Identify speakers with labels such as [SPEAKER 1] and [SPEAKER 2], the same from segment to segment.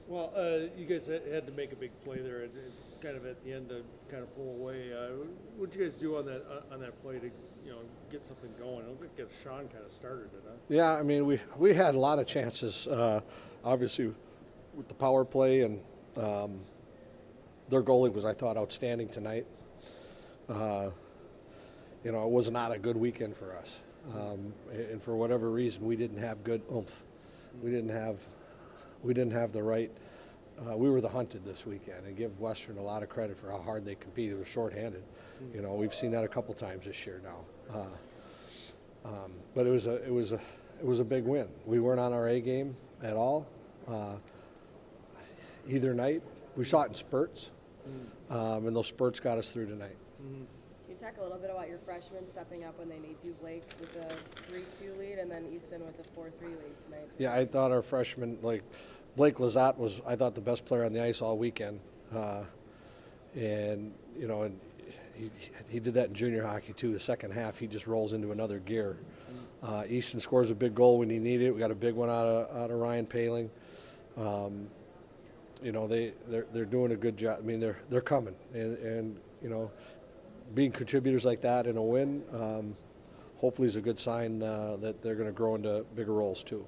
[SPEAKER 1] Well, you guys had to make a big play there, kind of at the end to kind of pull away. What did you guys do on that play to get something going? I don't think Sean kind of started it, huh?
[SPEAKER 2] Yeah, I mean we had a lot of chances, obviously with the power play, and their goalie was, I thought, outstanding tonight. It was not a good weekend for us, and for whatever reason we didn't have good oomph. We didn't have the right. We were the hunted this weekend, and give Western a lot of credit for how hard they competed. They were shorthanded. We've seen that a couple times this year now. But it was a big win. We weren't on our A game at all. Either night, we saw it in spurts, and those spurts got us through tonight.
[SPEAKER 3] Can you talk a little bit about your freshmen stepping up when they need to? Blake with the 3-2 lead, and then Easton with the 4-3 lead tonight.
[SPEAKER 2] Yeah, I thought our freshman, like Blake Lazat, was, I thought, the best player on the ice all weekend, and he did that in junior hockey too. The second half, he just rolls into another gear. Easton scores a big goal when he needed it. We got a big one out of Ryan Paling. They're doing a good job. I mean, they're coming, and being contributors like that in a win, hopefully is a good sign that they're going to grow into bigger roles too.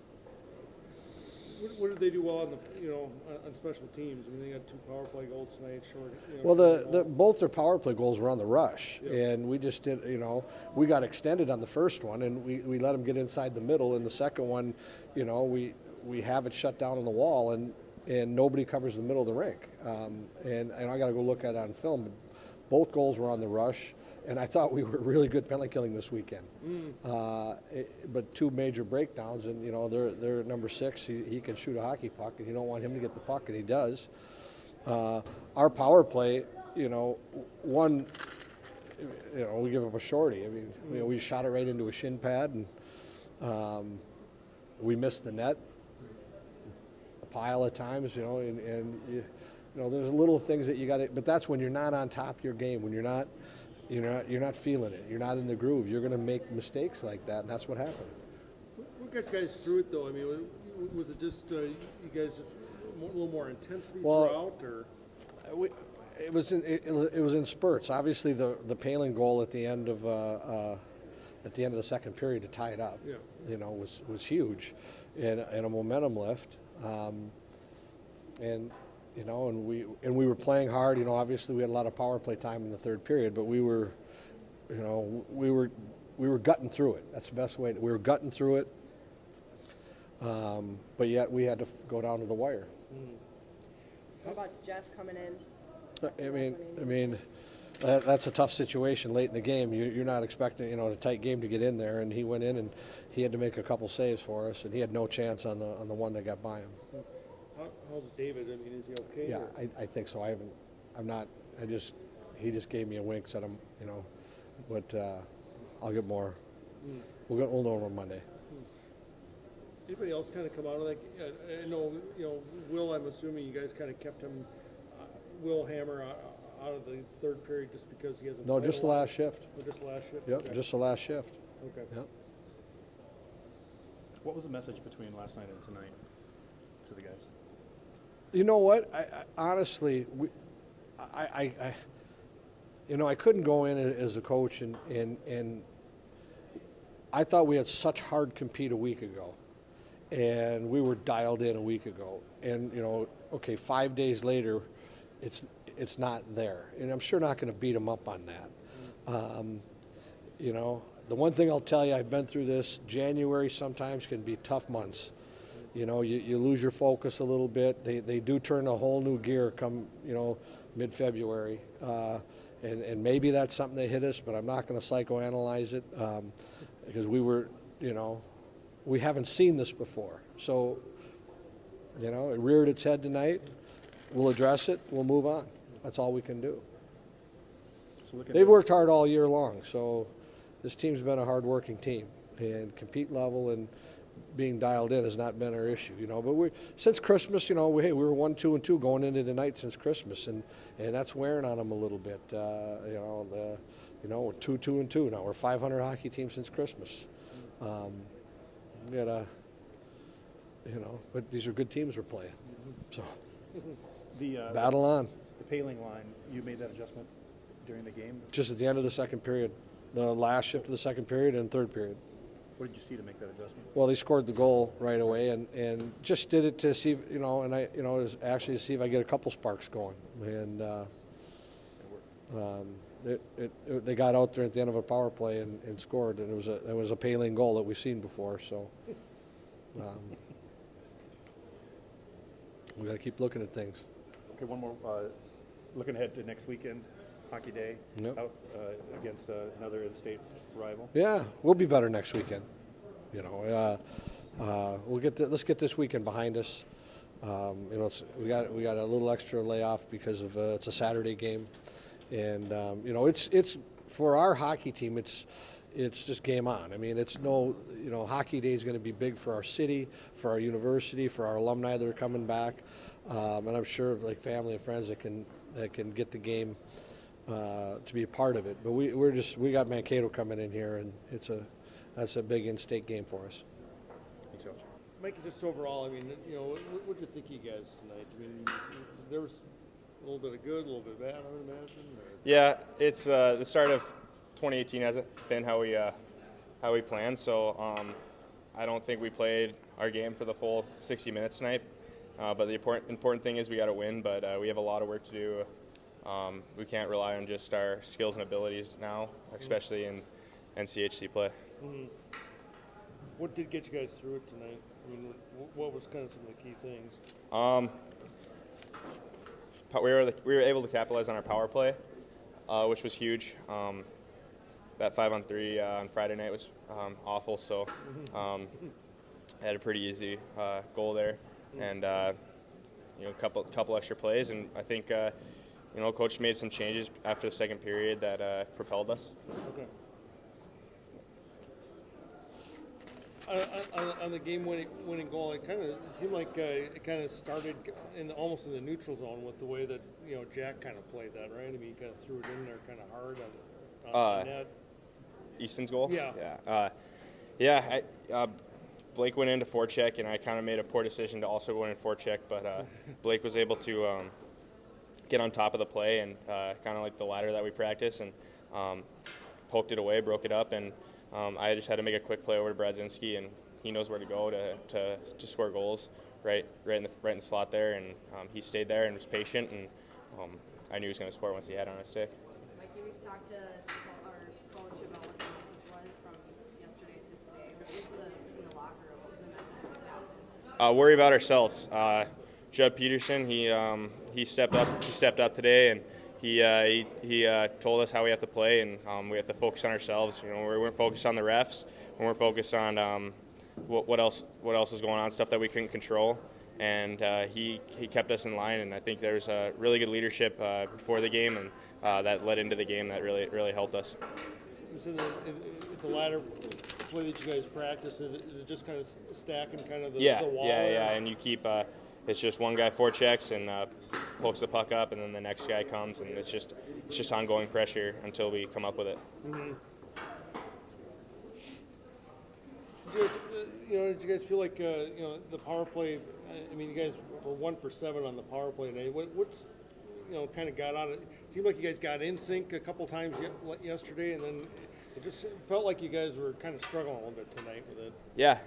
[SPEAKER 1] What did they do well on special teams? I mean, they got 2 power play goals tonight. Short.
[SPEAKER 2] Well, both their power play goals were on the rush,
[SPEAKER 1] yeah.
[SPEAKER 2] And we just did. We got extended on the first one, and we let them get inside the middle. And the second one, we have it shut down on the wall, and nobody covers the middle of the rink. And I got to go look at it on film. But both goals were on the rush, and I thought we were really good penalty killing this weekend. But 2 major breakdowns, and they're number 6. He can shoot a hockey puck, and you don't want him to get the puck, and he does. Our power play, one, we give up a shorty. I mean, we shot it right into a shin pad, and we missed the net a pile of times. There's little things that you got to, but that's when you're not on top of your game, when you're not feeling it, you're not in the groove. You're going to make mistakes like that, and that's what happened.
[SPEAKER 1] What got you guys through it, though? I mean, was it just you guys a little more intensity throughout, or?
[SPEAKER 2] It was in spurts. Obviously, the Paling goal at the end of the second period to tie it up, was huge, and a momentum lift. And we were playing hard. Obviously we had a lot of power play time in the third period, but we were gutting through it. That's the best way. We were gutting through it, but yet we had to go down to the wire.
[SPEAKER 3] How about Jeff coming in?
[SPEAKER 2] I mean, that's a tough situation late in the game. You're not expecting a tight game to get in there, and he went in and he had to make a couple saves for us, and he had no chance on the one that got by him.
[SPEAKER 1] How's David? I mean, is he okay?
[SPEAKER 2] Yeah, I think so. He just gave me a wink, said but I'll get more. We'll know on Monday.
[SPEAKER 1] Anybody else kind of come out of that? I know, Will, I'm assuming you guys kind of kept him, Will Hammer, out of the third period just because he hasn't played
[SPEAKER 2] just the last shift.
[SPEAKER 1] Oh, just the last shift?
[SPEAKER 2] Yep,
[SPEAKER 1] okay.
[SPEAKER 2] Just the last shift.
[SPEAKER 1] Okay.
[SPEAKER 2] Yep.
[SPEAKER 4] What was the message between last night and tonight to the guys?
[SPEAKER 2] You know what? I honestly, I couldn't go in as a coach, and I thought we had such hard compete a week ago, and we were dialed in a week ago, and 5 days later, it's not there, and I'm sure not going to beat them up on that. The one thing I'll tell you, I've been through this. January sometimes can be tough months. You lose your focus a little bit. They do turn a whole new gear come, mid-February. And maybe that's something that hit us, but I'm not going to psychoanalyze it because we haven't seen this before. So, it reared its head tonight. We'll address it. We'll move on. That's all we can do. So they've worked hard all year long. So this team's been a hard-working team, and compete level and being dialed in has not been our issue, But since Christmas, we were 1-2-2 going into the night since Christmas, and that's wearing on them a little bit. We're 2-2-2 now. We're a 500 hockey team since Christmas. We got but these are good teams we're playing. So.
[SPEAKER 4] The
[SPEAKER 2] battle on.
[SPEAKER 4] the Paling line, you made that adjustment during the game.
[SPEAKER 2] Just at the end of the second period, the last shift of the second period and third period.
[SPEAKER 4] What did you see to make that adjustment?
[SPEAKER 2] Well, they scored the goal right away, and just did it to see, and it was actually to see if I get a couple sparks going. And they got out there at the end of a power play and scored, and it was a Paling goal that we've seen before. So we got to keep looking at things.
[SPEAKER 4] Okay, one more. Looking ahead to next weekend, Hockey Day,
[SPEAKER 2] Yep.
[SPEAKER 4] out against another in-state rival.
[SPEAKER 2] Yeah, we'll be better next weekend. Let's get this weekend behind us. We got a little extra layoff because of it's a Saturday game, and it's for our hockey team. It's just game on. I mean, it's no Hockey Day is going to be big for our city, for our university, for our alumni that are coming back, and I'm sure like family and friends that can get the game to be a part of it. But we got Mankato coming in here, and that's a big in-state game for us.
[SPEAKER 4] Thanks, Coach.
[SPEAKER 1] Mike, just overall, I mean, what did you think of you guys tonight? I mean, there was a little bit of good, a little bit of bad, I would imagine.
[SPEAKER 5] Yeah, it's the start of 2018 hasn't been how we planned. So I don't think we played our game for the full 60 minutes tonight. But the important thing is we got to win. But we have a lot of work to do. We can't rely on just our skills and abilities now, especially in NCHC play.
[SPEAKER 1] Mm-hmm. What did get you guys through it tonight? I mean, what was kind of some of the key things?
[SPEAKER 5] We were able to capitalize on our power play, which was huge. That 5-on-3 on Friday night was awful, so I had a pretty easy goal there, and a couple extra plays, and I think Coach made some changes after the second period that propelled us.
[SPEAKER 1] Okay. On the game-winning goal, it seemed like it kind of started almost in the neutral zone with the way that Jack kind of played that, right? I mean, he kind of threw it in there kind of hard on net.
[SPEAKER 5] Easton's goal?
[SPEAKER 1] Yeah.
[SPEAKER 5] Blake went into forecheck, and I kind of made a poor decision to also go in forecheck, but Blake was able to get on top of the play and kind of like the ladder that we practice, and poked it away, broke it up, and I just had to make a quick play over to Bradzinski, and he knows where to go to score goals right in the slot there, and he stayed there and was patient, and I knew he was going to score once he had it on his stick.
[SPEAKER 3] Mikey, we've talked to our coach about what the message was from yesterday to today. What was in the locker room? What was the message from the captains?
[SPEAKER 5] Worry about ourselves. Judd Peterson, he stepped up. He stepped up today, and he told us how we have to play, and we have to focus on ourselves. We weren't focused on the refs. We weren't focused on what else was going on, stuff that we couldn't control. And he kept us in line, and I think there was a really good leadership before the game, and that led into the game that really helped us.
[SPEAKER 1] So it's a ladder play that you guys practice. Is it just kind of stacking kind of the wall?
[SPEAKER 5] Yeah, and you keep it's just one guy forechecks and pokes the puck up, and then the next guy comes, and it's just ongoing pressure until we come up with it.
[SPEAKER 1] Mm-hmm. Did you guys feel like the power play? I mean, you guys were 1 for 7 on the power play today. What's kind of got on it? It seemed like you guys got in sync a couple times yesterday, and then it just felt like you guys were kind of struggling a little bit tonight with it.
[SPEAKER 5] Yeah,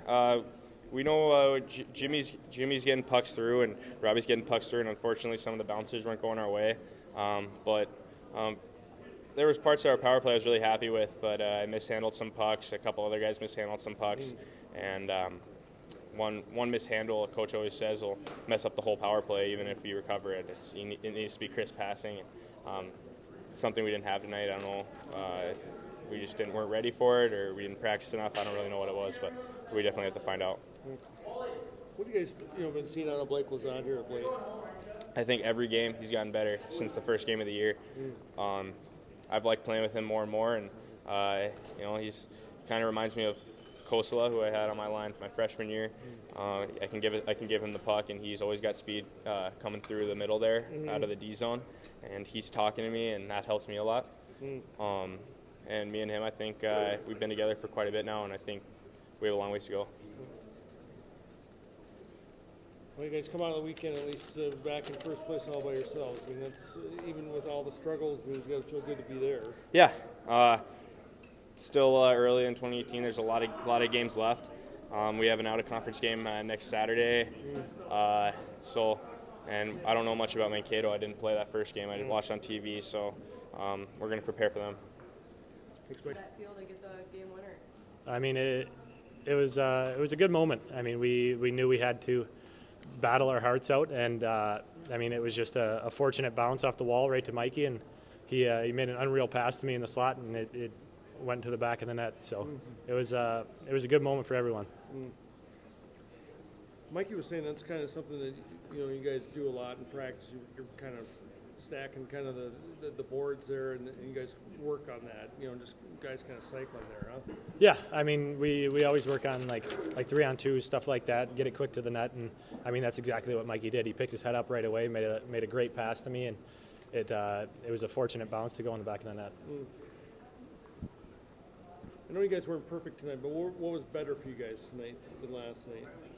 [SPEAKER 5] we know Jimmy's getting pucks through, and Robbie's getting pucks through, and unfortunately some of the bounces weren't going our way. But there was parts of our power play I was really happy with, but I mishandled some pucks. A couple other guys mishandled some pucks, and one mishandle, a coach always says, will mess up the whole power play, even if you recover it. It needs to be crisp passing. Something we didn't have tonight. I don't know. We just weren't ready for it, or we didn't practice enough. I don't really know what it was, but we definitely have to find out.
[SPEAKER 1] What have you guys been seeing out of Blake Lazard here of late?
[SPEAKER 5] I think every game he's gotten better since the first game of the year. I've liked playing with him more and more, and he's kind of reminds me of Kosela, who I had on my line my freshman year. I can give him the puck, and he's always got speed coming through the middle there, out of the D zone, and he's talking to me, and that helps me a lot. And me and him, I think we've been together for quite a bit now, and I think we have a long ways to go.
[SPEAKER 1] Well, you guys come out of the weekend at least back in first place all by yourselves. I mean, that's even with all the struggles. I mean, it's got to feel good to be there.
[SPEAKER 5] Yeah. Still early in 2018. There's a lot of games left. We have an out-of-conference game next Saturday. And I don't know much about Mankato. I didn't play that first game. I just watched on TV. So we're going to prepare for them.
[SPEAKER 1] Thanks,
[SPEAKER 3] How
[SPEAKER 1] Mike.
[SPEAKER 3] did that feel to get the game winner?
[SPEAKER 4] I mean, it was a good moment. I mean, we knew we had to battle our hearts out, and I mean, it was just a fortunate bounce off the wall right to Mikey, and he made an unreal pass to me in the slot, and it went to the back of the net. So it was a good moment for everyone.
[SPEAKER 1] Mikey was saying that's kind of something that you guys do a lot in practice. You're kind of stacking kind of the boards there, and you guys work on that. Just guys kind of cycling there, huh?
[SPEAKER 4] Yeah, I mean, we always work on like 3-on-2 stuff like that, get it quick to the net, and I mean that's exactly what Mikey did. He picked his head up right away, made a great pass to me, and it was a fortunate bounce to go in the back of the net.
[SPEAKER 1] I know you guys weren't perfect tonight, but what was better for you guys tonight than last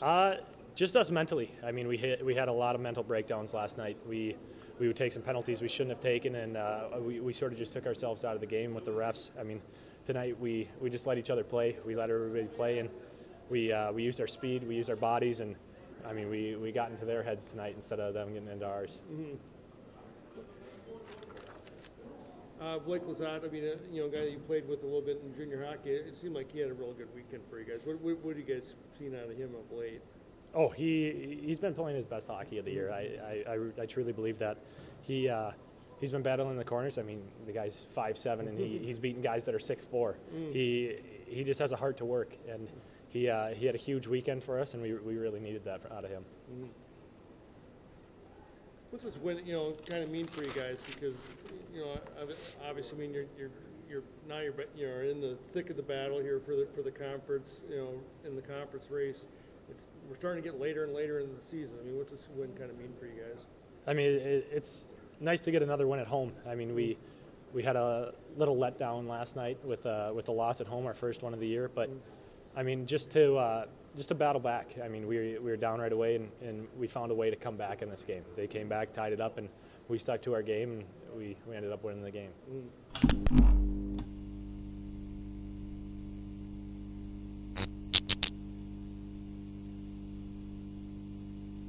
[SPEAKER 1] night?
[SPEAKER 4] Just us mentally. I mean, we had a lot of mental breakdowns last night. We would take some penalties we shouldn't have taken, and we sort of just took ourselves out of the game with the refs. I mean, tonight we just let each other play. We let everybody play, and we used our speed, we used our bodies, and I mean, we got into their heads tonight instead of them getting into ours.
[SPEAKER 1] Blake Lazat, I mean, a guy that you played with a little bit in junior hockey, it seemed like he had a real good weekend for you guys. What have you guys seen out of him of late?
[SPEAKER 4] Oh, he's been playing his best hockey of the year. I truly believe that. He's been battling the corners. I mean, the guy's 5'7", and he's beating guys that are 6'4". He just has a heart to work, and he had a huge weekend for us, and we really needed that out of him.
[SPEAKER 1] What's this win, kind of mean for you guys? Because, obviously, I mean, you're in the thick of the battle here for the conference, in the conference race. We're starting to get later and later in the season. I mean, what's this win kind of mean for you guys?
[SPEAKER 4] I mean, it's nice to get another win at home. I mean, we had a little letdown last night with the loss at home, our first one of the year. But I mean, just to battle back. I mean, we were down right away, and we found a way to come back in this game. They came back, tied it up, and we stuck to our game, and we ended up winning the game.